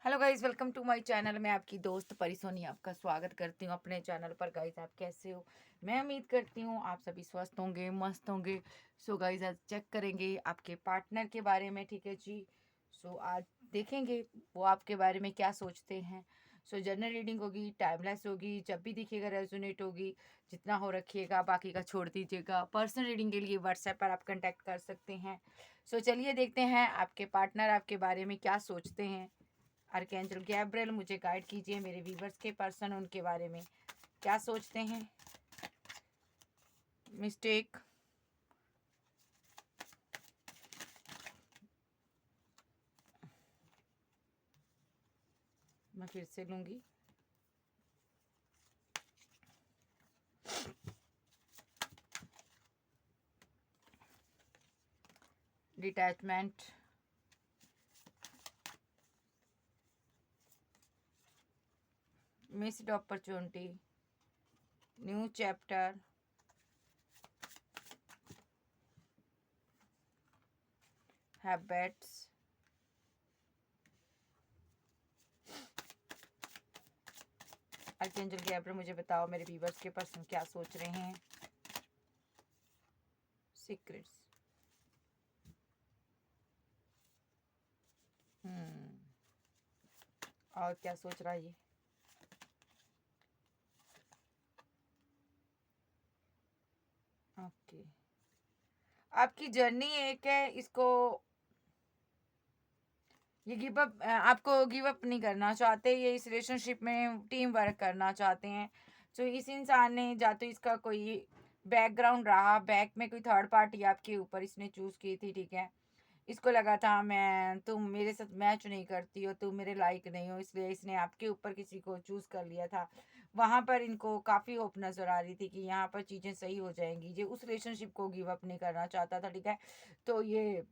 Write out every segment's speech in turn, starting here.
Hello guys, welcome to my channel. मैं आपकी दोस्त परिसोनी आपका स्वागत करती हूँ अपने चैनल पर। गाइस, आप कैसे हो? मैं उम्मीद करती हूँ आप सभी स्वस्थ होंगे, मस्त होंगे। सो गाइस, आज चेक करेंगे आपके पार्टनर के बारे में, ठीक है जी। सो आज देखेंगे वो आपके बारे में क्या सोचते हैं। सो जनरल रीडिंग होगी, टाइमलेस होगी, जब भी दिखेगा रेजोनेट होगी। जितना हो रखिएगा, बाकी का छोड़ दीजिएगा। पर्सनल रीडिंग के लिए व्हाट्सएप पर आप कांटेक्ट कर सकते हैं। सो चलिए देखते हैं आपके पार्टनर आपके बारे में क्या सोचते हैं। आर्कएंजल गैब्रियल, मुझे गाइड कीजिए मेरे व्यूवर्स के पर्सन उनके बारे में क्या सोचते हैं। मिस्टेक, मैं फिर से लूंगी। Detachment, missed opportunity, new chapter, habits, archangel Gabriel, मुझे बताओ मेरे व्यूवर्स के पर्सन क्या सोच रहे हैं। सीक्रेट्स, और क्या सोच रहा है ये? ओके, आपकी जर्नी एक है, इसको ये गिव अप, आपको गिव अप नहीं करना चाहते। ये इस रिलेशनशिप में टीम वर्क करना चाहते हैं। तो इस इंसान ने या तो इसका कोई बैकग्राउंड रहा, बैक में कोई थर्ड पार्टी आपके ऊपर इसने चूज की थी, ठीक है। इसको लगा था मैं तुम मेरे साथ मैच नहीं करती हो, तुम मेरे लायक नहीं हो, इसलिए इसने आपके ऊपर किसी को चूज कर लिया था। वहां पर इनको काफी होप नजर आ रही थी कि यहाँ पर चीजें सही हो जाएंगी। ये उस रिलेशनशिप को गिव अप नहीं करना चाहता था, ठीक है। तो ये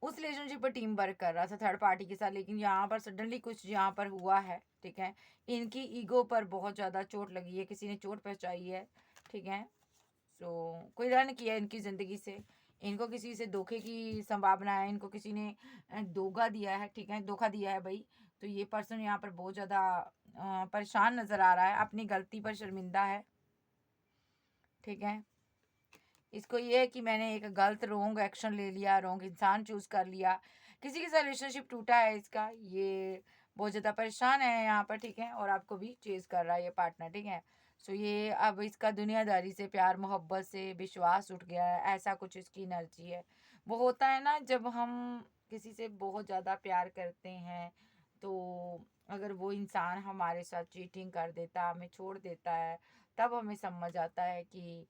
उस रिलेशनशिप पर टीम वर्क कर रहा था थर्ड पार्टी के साथ, लेकिन यहाँ पर सडनली कुछ यहाँ पर हुआ है, ठीक है। इनकी ईगो पर बहुत ज़्यादा चोट लगी है, किसी ने चोट पहुँचाई है, ठीक है। सो कोई रन किया इनकी ज़िंदगी से, इनको किसी से धोखे की संभावना है, इनको किसी ने धोखा दिया है, ठीक है, धोखा दिया है भाई। तो ये पर्सन यहाँ पर बहुत ज़्यादा परेशान नज़र आ रहा है, अपनी गलती पर शर्मिंदा है, ठीक है। इसको ये है कि मैंने एक गलत रोंग एक्शन ले लिया, रोंग इंसान चूज कर लिया, किसी के साथ रिलेशनशिप टूटा है इसका। ये बहुत ज़्यादा परेशान है यहाँ पर, ठीक है, और आपको भी चेज कर रहा है ये पार्टनर, ठीक है। सो ये अब इसका दुनियादारी से, प्यार मोहब्बत से विश्वास उठ गया है, ऐसा कुछ इसकी एनर्जी है। वो होता है ना, जब हम किसी से बहुत ज़्यादा प्यार करते हैं, तो अगर वो इंसान हमारे साथ चीटिंग कर देता, हमें छोड़ देता है, तब हमें समझ आता है कि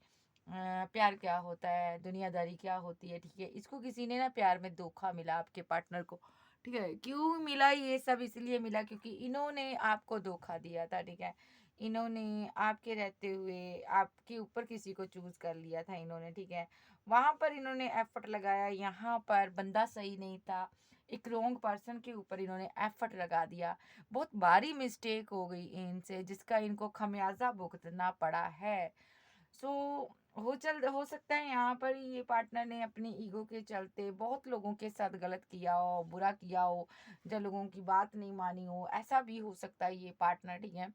प्यार क्या होता है, दुनियादारी क्या होती है, ठीक है। इसको किसी ने ना प्यार में धोखा मिला आपके पार्टनर को, ठीक है। क्यों मिला ये सब? इसलिए मिला क्योंकि इन्होंने आपको धोखा दिया था, ठीक है। इन्होंने आपके रहते हुए आपके ऊपर किसी को चूज कर लिया था इन्होंने, ठीक है। वहां पर इन्होंने एफर्ट लगाया, यहाँ पर बंदा सही नहीं था, एक रॉन्ग पर्सन के ऊपर इन्होंने एफर्ट लगा दिया। बहुत भारी मिस्टेक हो गई इनसे, जिसका इनको खमियाजा भुगतना पड़ा है। सो हो सकता है यहाँ पर ये पार्टनर ने अपनी ईगो के चलते बहुत लोगों के साथ गलत किया हो, बुरा किया हो, जब लोगों की बात नहीं मानी हो, ऐसा भी हो सकता है ये पार्टनर, ठीक है।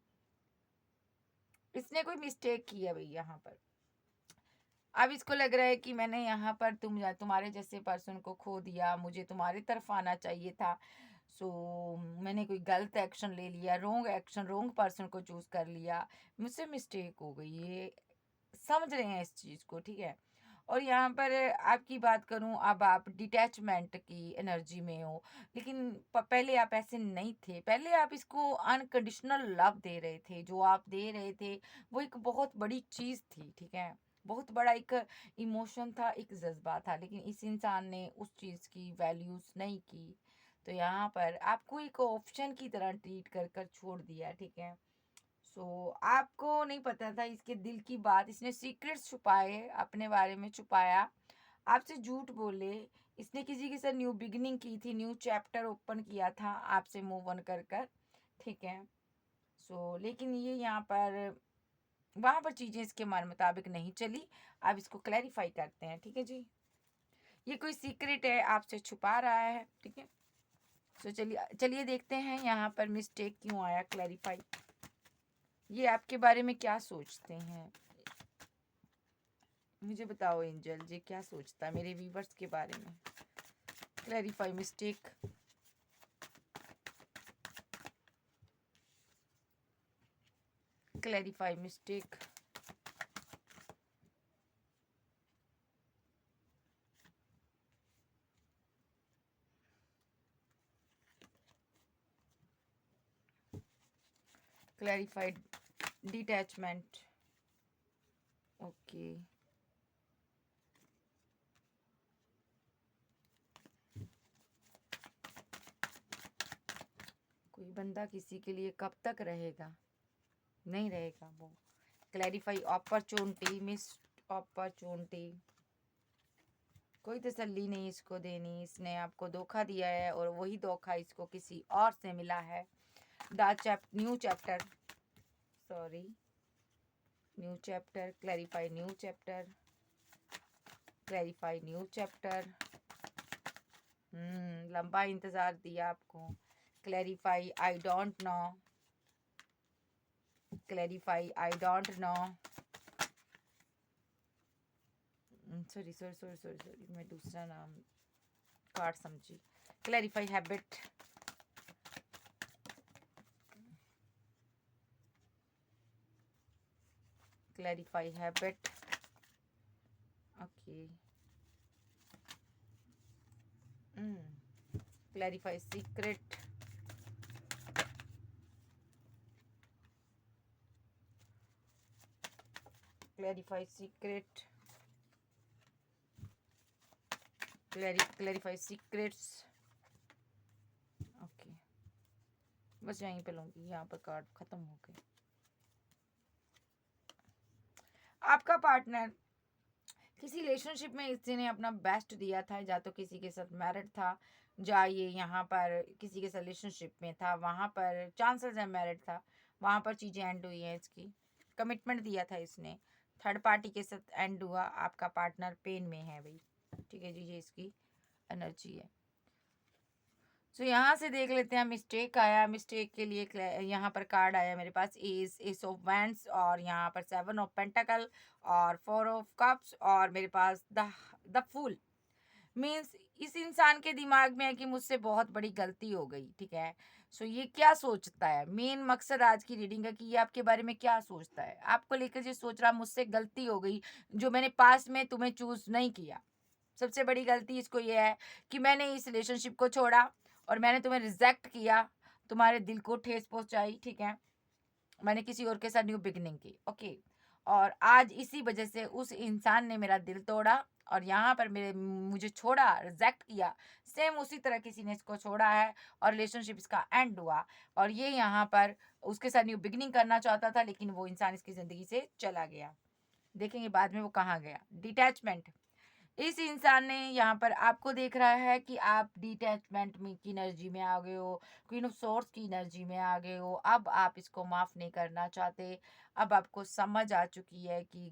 इसने कोई मिस्टेक की है भाई यहाँ पर। अब इसको लग रहा है कि मैंने यहाँ पर तुम्हारे जैसे पर्सन को खो दिया, मुझे तुम्हारी तरफ आना चाहिए था। सो मैंने कोई गलत एक्शन ले लिया, रोंग एक्शन, रोंग पर्सन को चूज कर लिया, मुझसे मिस्टेक हो गई। ये समझ रहे हैं इस चीज़ को, ठीक है। और यहाँ पर आपकी बात करूँ, अब आप डिटैचमेंट की एनर्जी में हो, लेकिन पहले आप ऐसे नहीं थे। पहले आप इसको अनकंडीशनल लव दे रहे थे, जो आप दे रहे थे वो एक बहुत बड़ी चीज़ थी, ठीक है। बहुत बड़ा एक इमोशन था, एक जज्बा था, लेकिन इस इंसान ने उस चीज़ की वैल्यूज़ नहीं की। तो यहाँ पर आपको एक ऑप्शन की तरह ट्रीट कर कर छोड़ दिया, ठीक है। आपको नहीं पता था इसके दिल की बात, इसने सीक्रेट्स छुपाए, अपने बारे में छुपाया, आपसे झूठ बोले, इसने किसी के साथ न्यू बिगिनिंग की थी, न्यू चैप्टर ओपन किया था आपसे मूव ऑन कर कर, ठीक है। लेकिन ये यहाँ पर वहां पर चीजें इसके मन मुताबिक नहीं चली। अब इसको क्लैरिफाई करते हैं, ठीक है जी। ये कोई सीक्रेट है, आपसे छुपा रहा है, ठीक है। सो चलिए चलिए देखते हैं यहाँ पर मिस्टेक क्यों आया, क्लैरिफाई। ये आपके बारे में क्या सोचते हैं, मुझे बताओ एंजल जी, क्या सोचता है मेरे व्यूवर्स के बारे में। Clarify mistake. Clarify mistake. Clarified detachment. Okay. कोई बंदा किसी के लिए कब तक रहेगा, नहीं रहेगा वो। Clarify opportunity, miss opportunity. कोई तसल्ली नहीं इसको देनी, इसने आपको धोखा दिया है और वही धोखा इसको किसी और से मिला है। New chapter, sorry, new chapter. Clarify new chapter, clarify new chapter. लंबा इंतजार दिया आपको। Clarify I don't know, clarify I don't know. Sorry sorry sorry sorry sorry, मैं दूसरा नाम कार्ड समझी। Clarify habit. Clarify habit. Okay. Clarify secret. Clarify secret. Clarify secrets. Okay, बस यहीं पे लूंगी, यहाँ पर कार्ड खत्म हो गए। आपका पार्टनर किसी रिलेशनशिप में इसने अपना बेस्ट दिया था, या तो किसी के साथ मैरिड था, या ये यहाँ पर किसी के साथ रिलेशनशिप में था, वहाँ पर चांसेस है मैरिड था, वहाँ पर चीज़ें एंड हुई हैं। इसकी कमिटमेंट दिया था इसने, थर्ड पार्टी के साथ एंड हुआ। आपका पार्टनर पेन में है भाई, ठीक है जी, ये इसकी एनर्जी है। तो यहाँ से देख लेते हैं, मिस्टेक आया। मिस्टेक के लिए यहाँ पर कार्ड आया मेरे पास, एस ऑफ वैंड्स, और यहाँ पर 7 ऑफ पेंटाकल और 4 ऑफ कप्स, और मेरे पास द फूल। मीन्स इस इंसान के दिमाग में है कि मुझसे बहुत बड़ी गलती हो गई, ठीक है। सो ये क्या सोचता है, मेन मकसद आज की रीडिंग का कि ये आपके बारे में क्या सोचता है। आपको लेकर जो सोच रहा, मुझसे गलती हो गई जो मैंने पास में तुम्हें चूज नहीं किया। सबसे बड़ी गलती इसको ये है कि मैंने इस रिलेशनशिप को छोड़ा और मैंने तुम्हें रिजेक्ट किया, तुम्हारे दिल को ठेस पहुंचाई, ठीक है। मैंने किसी और के साथ न्यू बिगिनिंग की, ओके। और आज इसी वजह से उस इंसान ने मेरा दिल तोड़ा और यहाँ पर मुझे छोड़ा, रिजेक्ट किया। सेम उसी तरह किसी ने इसको छोड़ा है और रिलेशनशिप इसका एंड हुआ। और ये यहाँ पर उसके साथ न्यू बिगिनिंग करना चाहता था, लेकिन वो इंसान इसकी ज़िंदगी से चला गया। देखेंगे बाद में वो कहाँ गया। डिटैचमेंट। इस इंसान ने यहाँ पर आपको देख रहा है कि आप डिटैचमेंट में की एनर्जी में आ गए हो, क्वीन ऑफ सोर्स की एनर्जी में आ गए हो। अब आप इसको माफ़ नहीं करना चाहते। अब आपको समझ आ चुकी है कि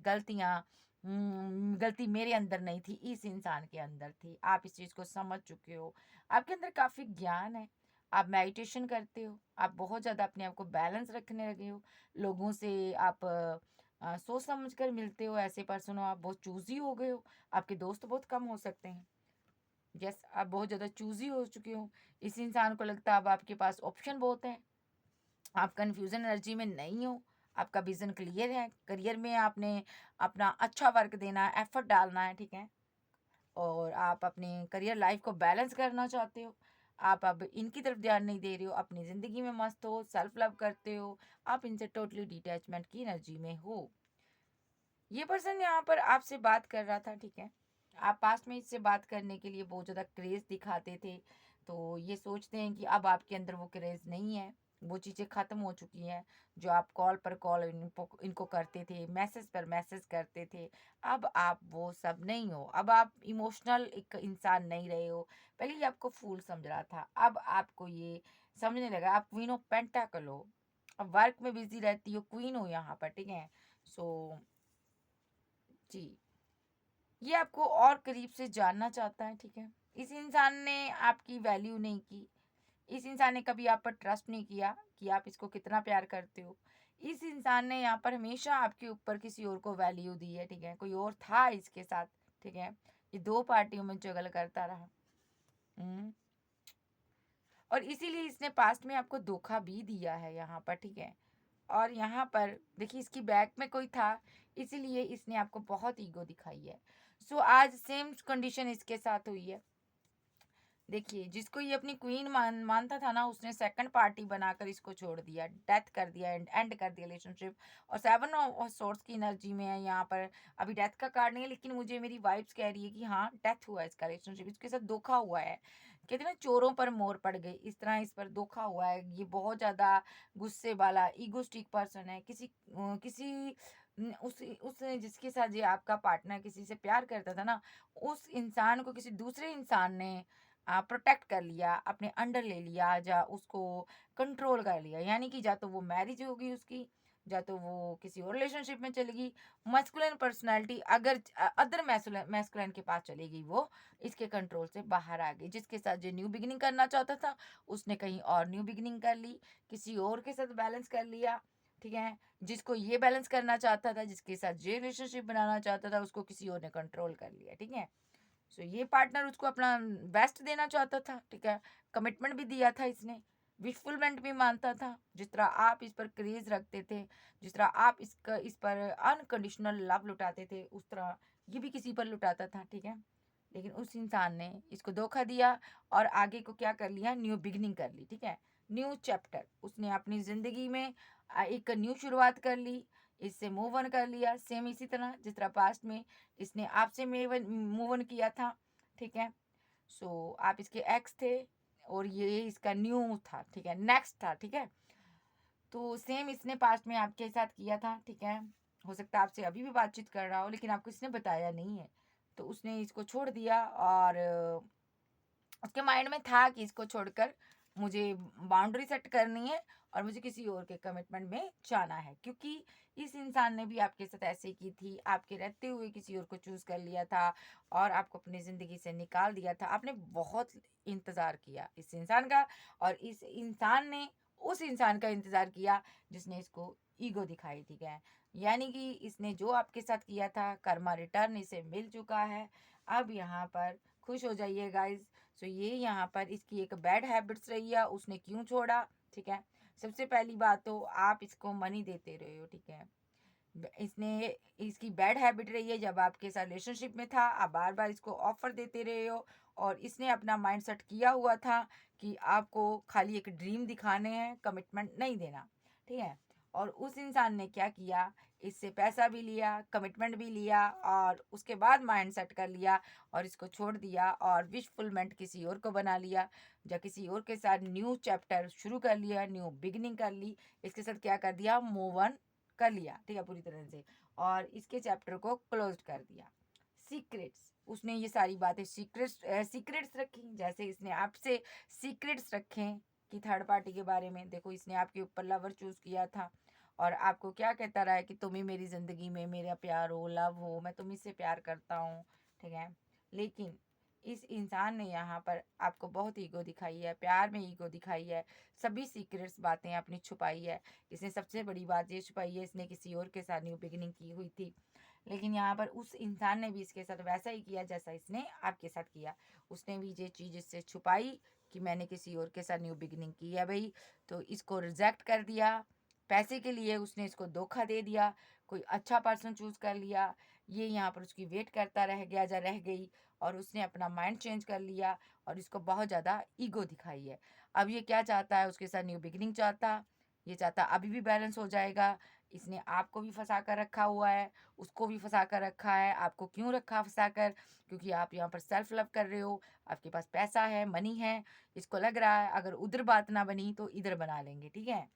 गलती मेरे अंदर नहीं थी, इस इंसान के अंदर थी। आप इस चीज़ को समझ चुके हो। आपके अंदर काफ़ी ज्ञान है, आप मेडिटेशन करते हो, आप बहुत ज़्यादा अपने आप को बैलेंस रखने लगे हो। लोगों से आप सोच समझ कर मिलते हो, ऐसे पर्सन हो आप, बहुत चूजी हो गए हो। आपके दोस्त बहुत कम हो सकते हैं। यस, आप बहुत ज़्यादा चूजी हो चुके हो। इस इंसान को लगता है अब आपके पास ऑप्शन बहुत हैं, आप कन्फ्यूज़न एनर्जी में नहीं हो। आपका विज़न क्लियर है, करियर में आपने अपना अच्छा वर्क देना है, एफर्ट डालना है, ठीक है। और आप अपने करियर लाइफ को बैलेंस करना चाहते हो। आप अब इनकी तरफ ध्यान नहीं दे रहे हो, अपनी ज़िंदगी में मस्त हो, सेल्फ लव करते हो। आप इनसे टोटली डिटैचमेंट की एनर्जी में हो। ये पर्सन यहाँ पर आपसे बात कर रहा था, ठीक है। आप पास्ट में इससे बात करने के लिए बहुत ज़्यादा क्रेज़ दिखाते थे, तो ये सोचते हैं कि अब आपके अंदर वो क्रेज़ नहीं है, वो चीज़ें ख़त्म हो चुकी हैं। जो आप कॉल पर कॉल इनको करते थे, मैसेज पर मैसेज करते थे, अब आप वो सब नहीं हो। अब आप इमोशनल एक इंसान नहीं रहे हो। पहले ये आपको फूल समझ रहा था, अब आपको ये समझने लगा आप क्वीन ऑफ पेंटाकल हो। अब वर्क में बिज़ी रहती हो, क्वीन हो यहाँ पर, ठीक है। सो जी, ये आपको और करीब से जानना चाहता है, ठीक है। इस इंसान ने आपकी वैल्यू नहीं की, इस इंसान ने कभी आप पर ट्रस्ट नहीं किया कि आप इसको कितना प्यार करते हो। इस इंसान ने यहाँ पर हमेशा आपके ऊपर किसी और को वैल्यू दी है, ठीक है? कोई और था इसके साथ, ठीक है? ये 2 पार्टियों में जगल करता रहा। हुँ। और इसीलिए इसने पास्ट में आपको धोखा भी दिया है यहाँ पर, ठीक है? और यहाँ पर देखिए इसकी बैक में कोई था, इसीलिए इसने आपको बहुत ईगो दिखाई है। सो आज सेम कंडीशन इसके साथ हुई है। देखिए, जिसको ये अपनी क्वीन मानता था ना, उसने सेकंड पार्टी बनाकर इसको छोड़ दिया, डेथ कर दिया, एंड कर दिया रिलेशनशिप। और 7 ऑफ सोर्ड्स की एनर्जी में है यहाँ पर। अभी डेथ का कार्ड नहीं है, लेकिन मुझे मेरी वाइब्स कह रही है कि हाँ, डेथ हुआ है इसका रिलेशनशिप, इसके साथ धोखा हुआ है। कहते हैं ना, चोरों पर मोर पड़ गई, इस तरह इस पर धोखा हुआ है। ये बहुत ज़्यादा गुस्से वाला, ईगोस्टिक पर्सन है। किसी उस जिसके साथ ये आपका पार्टनर किसी से प्यार करता था ना, उस इंसान को किसी दूसरे इंसान ने प्रोटेक्ट कर लिया, अपने अंडर ले लिया, या उसको कंट्रोल कर लिया। यानी कि या तो वो मैरिज होगी उसकी, या तो वो किसी और रिलेशनशिप में चलेगी। मस्कुलिन पर्सनैलिटी अगर अदर मैस्कुलिन के पास चली गई, वो इसके कंट्रोल से बाहर आ गई। जिसके साथ जो न्यू बिगिनिंग करना चाहता था, उसने कहीं और न्यू बिगिनिंग कर ली, किसी और के साथ बैलेंस कर लिया, ठीक है? जिसको ये बैलेंस करना चाहता था, जिसके साथ ये रिलेशनशिप बनाना चाहता था, उसको किसी और ने कंट्रोल कर लिया, ठीक है? सो ये पार्टनर उसको अपना बेस्ट देना चाहता था, ठीक है? कमिटमेंट भी दिया था इसने, विशफुलमेंट भी मानता था। जिस तरह आप इस पर क्रेज रखते थे, जिस तरह आप इस पर अनकंडीशनल लव लुटाते थे, उस तरह ये भी किसी पर लुटाता था, ठीक है? लेकिन उस इंसान ने इसको धोखा दिया और आगे को क्या कर लिया, न्यू बिगिनिंग कर ली, ठीक है? न्यू चैप्टर उसने अपनी ज़िंदगी में एक न्यू शुरुआत कर ली, इससे मूव ऑन कर लिया। सेम इसी तरह जिस तरह पास्ट में इसने आपसे मूव ऑन किया था, ठीक है? सो आप इसके एक्स थे और ये इसका न्यू था, ठीक है? नेक्स्ट था, ठीक है? तो सेम इसने पास्ट में आपके साथ किया था, ठीक है? हो सकता है आपसे अभी भी बातचीत कर रहा हो, लेकिन आपको इसने बताया नहीं है। तो उसने इसको छोड़ दिया और उसके माइंड में था कि इसको छोड़कर मुझे बाउंड्री सेट करनी है और मुझे किसी और के कमिटमेंट में जाना है, क्योंकि इस इंसान ने भी आपके साथ ऐसे की थी, आपके रहते हुए किसी और को चूज कर लिया था और आपको अपनी जिंदगी से निकाल दिया था। आपने बहुत इंतजार किया इस इंसान का, और इस इंसान ने उस इंसान का इंतजार किया जिसने इसको ईगो दिखाई, ठीक है? यानी कि इसने जो आपके साथ किया था, कर्मा रिटर्न इसे मिल चुका है। अब यहाँ पर खुश हो जाइए गाइज। सो ये यहाँ पर इसकी एक बैड हैबिट्स रही है, उसने क्यों छोड़ा, ठीक है? सबसे पहली बात तो आप इसको मनी देते रहे हो, ठीक है? इसने इसकी बैड हैबिट रही है, जब आपके साथ रिलेशनशिप में था आप बार बार इसको ऑफर देते रहे हो, और इसने अपना माइंड सेट किया हुआ था कि आपको खाली एक ड्रीम दिखाने हैं, कमिटमेंट नहीं देना, ठीक है? और उस इंसान ने क्या किया, इससे पैसा भी लिया, कमिटमेंट भी लिया, और उसके बाद माइंड सेट कर लिया और इसको छोड़ दिया और विशफुलमेंट किसी और को बना लिया, या किसी और के साथ न्यू चैप्टर शुरू कर लिया, न्यू बिगिनिंग कर ली। इसके साथ क्या कर दिया, मूव ऑन कर लिया, ठीक है, पूरी तरह से, और इसके चैप्टर को क्लोज कर दिया। सीक्रेट्स, उसने ये सारी बातें सीक्रेट्स रखी, जैसे इसने आपसे सीक्रेट्स रखे कि थर्ड पार्टी के बारे में। देखो, इसने आपके ऊपर लवर चूज किया था और आपको क्या कहता रहा है कि तुम ही मेरी ज़िंदगी में मेरा प्यार हो, लव हो, मैं तुम्ही से प्यार करता हूँ, ठीक है? लेकिन इस इंसान ने यहाँ पर आपको बहुत ईगो दिखाई है, प्यार में ईगो दिखाई है, सभी सीक्रेट्स बातें अपनी छुपाई है। इसने सबसे बड़ी बात ये छुपाई है, इसने किसी और के साथ न्यू बिगिनिंग की हुई थी। लेकिन यहाँ पर उस इंसान ने भी इसके साथ वैसा ही किया जैसा इसने आपके साथ किया। उसने भी ये चीज़ इससे छुपाई कि मैंने किसी और के साथ न्यू बिगिनिंग की है भाई, तो इसको रिजेक्ट कर दिया। पैसे के लिए उसने इसको धोखा दे दिया, कोई अच्छा पर्सन चूज कर लिया। ये यहाँ पर उसकी वेट करता रह गया या रह गई, और उसने अपना माइंड चेंज कर लिया और इसको बहुत ज़्यादा ईगो दिखाई है। अब ये क्या चाहता है, उसके साथ न्यू बिगिनिंग चाहता, ये चाहता अभी भी बैलेंस हो जाएगा। इसने आपको भी फंसा कर रखा हुआ है, उसको भी फंसा कर रखा है। आपको क्यों रखा फंसा कर, क्योंकि आप यहाँ पर सेल्फ लव कर रहे हो, आपके पास पैसा है, मनी है। इसको लग रहा है अगर उधर बात ना बनी तो इधर बना लेंगे, ठीक है?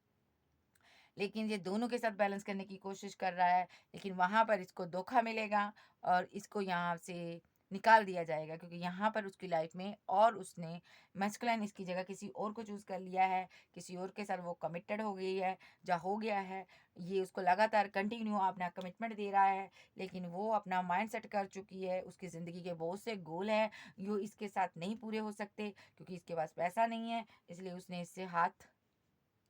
लेकिन ये दोनों के साथ बैलेंस करने की कोशिश कर रहा है, लेकिन वहाँ पर इसको धोखा मिलेगा और इसको यहाँ से निकाल दिया जाएगा, क्योंकि यहाँ पर उसकी लाइफ में और उसने मैस्कुलिन इसकी जगह किसी और को चूज़ कर लिया है, किसी और के साथ वो कमिटेड हो गई है या हो गया है। ये उसको लगातार कंटिन्यू अपना कमिटमेंट दे रहा है, लेकिन वो अपना माइंड सेट कर चुकी है। उसकी ज़िंदगी के बहुत से गोल हैं, जो इसके साथ नहीं पूरे हो सकते, क्योंकि इसके पास पैसा नहीं है, इसलिए उसने इससे हाथ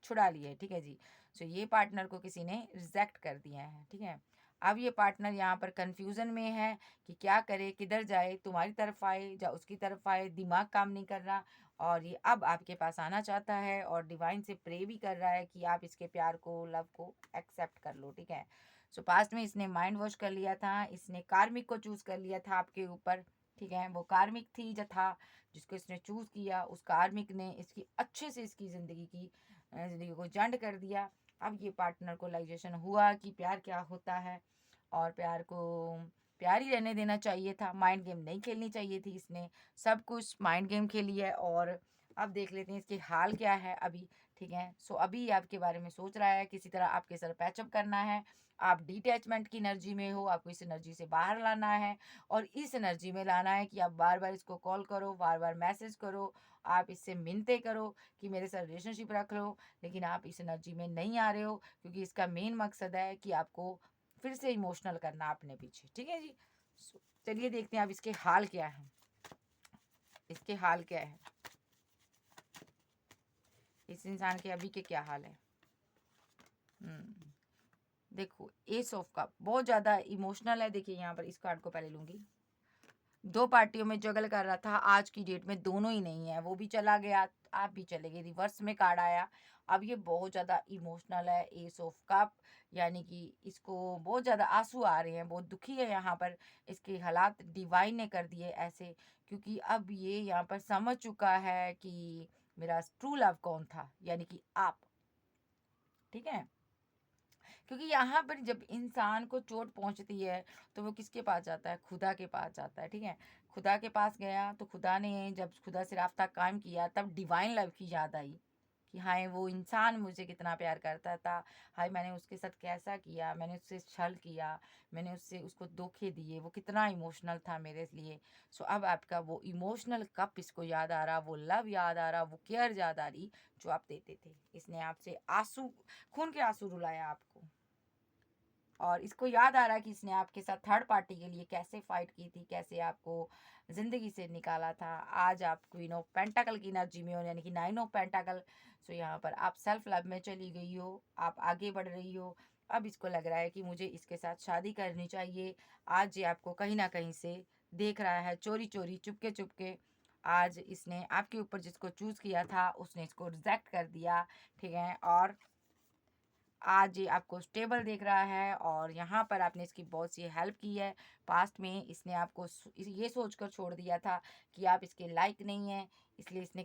छुड़ा लिए है, ठीक है जी। सो ये पार्टनर को किसी ने रिजेक्ट कर दिया है, ठीक है। अब ये पार्टनर यहाँ पर कंफ्यूजन में है कि क्या करे, किधर जाए, तुम्हारी तरफ आए या उसकी तरफ आए, दिमाग काम नहीं कर रहा। और ये अब आपके पास आना चाहता है और डिवाइन से प्रे भी कर रहा है कि आप इसके प्यार को, लव को एक्सेप्ट कर लो, ठीक है। सो पास्ट में इसने माइंड वॉश कर लिया था, इसने कार्मिक को चूज कर लिया था आपके ऊपर, ठीक है। वो कार्मिक थी जो था, जिसको इसने चूज किया, उस कार्मिक ने इसकी अच्छे से इसकी ज़िंदगी को जंड कर दिया। अब ये पार्टनर को लाइजेशन हुआ कि प्यार क्या होता है, और प्यार को प्यार ही रहने देना चाहिए था, माइंड गेम नहीं खेलनी चाहिए थी। इसने सब कुछ माइंड गेम खेली है। और अब देख लेते हैं इसके हाल क्या है अभी, ठीक है। सो अभी आपके बारे में सोच रहा है, किसी तरह आपके साथ पैचअप करना है। आप डिटैचमेंट की एनर्जी में हो, आपको इस एनर्जी से बाहर लाना है और इस एनर्जी में लाना है कि आप बार बार इसको कॉल करो, बार बार मैसेज करो, आप इससे मिन्नतें करो कि मेरे साथ रिलेशनशिप रख लो। लेकिन आप इस एनर्जी में नहीं आ रहे हो, क्योंकि इसका मेन मकसद है कि आपको फिर से इमोशनल करना अपने पीछे, ठीक है जी। चलिए देखते हैं अब इसके हाल क्या है, इसके हाल क्या है, इस इंसान के अभी के क्या हाल है। देखो, एस ऑफ कप बहुत ज़्यादा इमोशनल है। देखिए यहाँ पर इस कार्ड को पहले लूँगी। दो पार्टियों में जगल कर रहा था, आज की डेट में दोनों ही नहीं है, वो भी चला गया, आप भी चले गए, रिवर्स में कार्ड आया। अब ये बहुत ज़्यादा इमोशनल है, एस ऑफ कप, यानी कि इसको बहुत ज़्यादा आंसू आ रहे हैं, बहुत दुखी है यहाँ पर। इसके हालात डिवाइन ने कर दिए ऐसे, क्योंकि अब ये यहाँ पर समझ चुका है कि मेरा ट्रू लव कौन था, यानी कि आप, ठीक है। क्योंकि यहाँ पर जब इंसान को चोट पहुँचती है तो वो किसके पास जाता है, खुदा के पास जाता है, ठीक है। खुदा के पास गया तो खुदा ने जब खुदा से रास्ता कायम किया, तब डिवाइन लव की याद आई कि हाय वो इंसान मुझे कितना प्यार करता था, हाय मैंने उसके साथ कैसा किया, मैंने उससे छल किया, मैंने उससे उसको धोखे दिए, वो कितना इमोशनल था मेरे लिए। सो अब आपका वो इमोशनल कप इसको याद आ रहा, वो लव याद आ रहा, वो केयर याद आ रही जो आप देते थे। इसने आपसे आंसू, खून के आंसू रुलाया आपको, और इसको याद आ रहा है कि इसने आपके साथ थर्ड पार्टी के लिए कैसे फाइट की थी, कैसे आपको ज़िंदगी से निकाला था। आज आप क्वीन ऑफ पेंटाकल की एनर्जी में हो, यानी कि नाइन ऑफ पेंटाकल। सो यहाँ पर आप सेल्फ लव में चली गई हो, आप आगे बढ़ रही हो। अब इसको लग रहा है कि मुझे इसके साथ शादी करनी चाहिए। आज ये आपको कहीं ना कहीं से देख रहा है, चोरी चोरी, चुपके चुपके। आज इसने आपके ऊपर जिसको चूज़ किया था उसने इसको रिजेक्ट कर दिया, ठीक है। और आज ये आपको स्टेबल देख रहा है, और यहाँ पर आपने इसकी बहुत सी हेल्प की है। पास्ट में इसने आपको ये सोचकर छोड़ दिया था कि आप इसके लायक नहीं हैं, इसलिए इसने